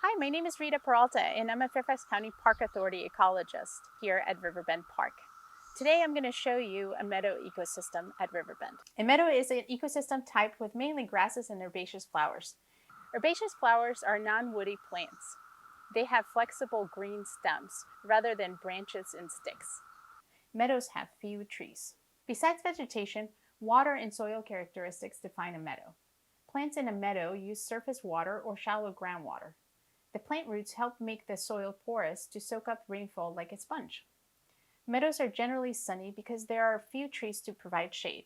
Hi, my name is Rita Peralta, and I'm a Fairfax County Park Authority ecologist here at Riverbend Park. Today I'm going to show you a meadow ecosystem at Riverbend. A meadow is an ecosystem type with mainly grasses and herbaceous flowers. Herbaceous flowers are non-woody plants. They have flexible green stems rather than branches and sticks. Meadows have few trees. Besides vegetation, water and soil characteristics define a meadow. Plants in a meadow use surface water or shallow groundwater. The plant roots help make the soil porous to soak up rainfall like a sponge. Meadows are generally sunny because there are few trees to provide shade.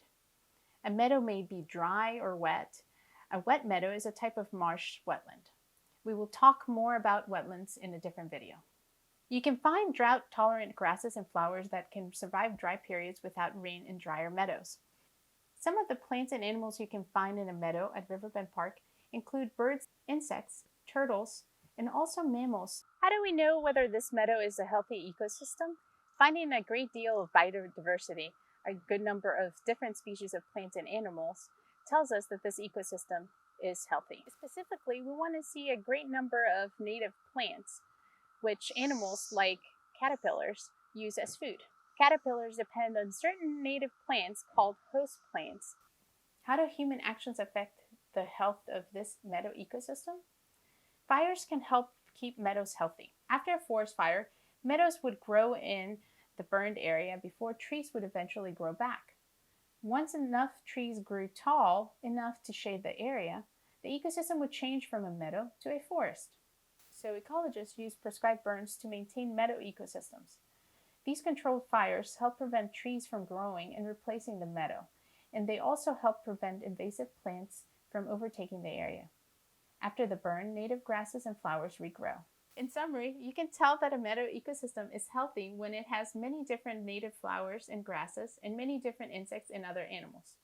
A meadow may be dry or wet. A wet meadow is a type of marsh wetland. We will talk more about wetlands in a different video. You can find drought-tolerant grasses and flowers that can survive dry periods without rain in drier meadows. Some of the plants and animals you can find in a meadow at Riverbend Park include birds, insects, turtles, and also mammals. How do we know whether this meadow is a healthy ecosystem? Finding a great deal of biodiversity, a good number of different species of plants and animals, tells us that this ecosystem is healthy. Specifically, we want to see a great number of native plants, which animals like caterpillars use as food. Caterpillars depend on certain native plants called host plants. How do human actions affect the health of this meadow ecosystem? Fires can help keep meadows healthy. After a forest fire, meadows would grow in the burned area before trees would eventually grow back. Once enough trees grew tall enough to shade the area, the ecosystem would change from a meadow to a forest. So ecologists use prescribed burns to maintain meadow ecosystems. These controlled fires help prevent trees from growing and replacing the meadow, and they also help prevent invasive plants from overtaking the area. After the burn, native grasses and flowers regrow. In summary, you can tell that a meadow ecosystem is healthy when it has many different native flowers and grasses and many different insects and other animals.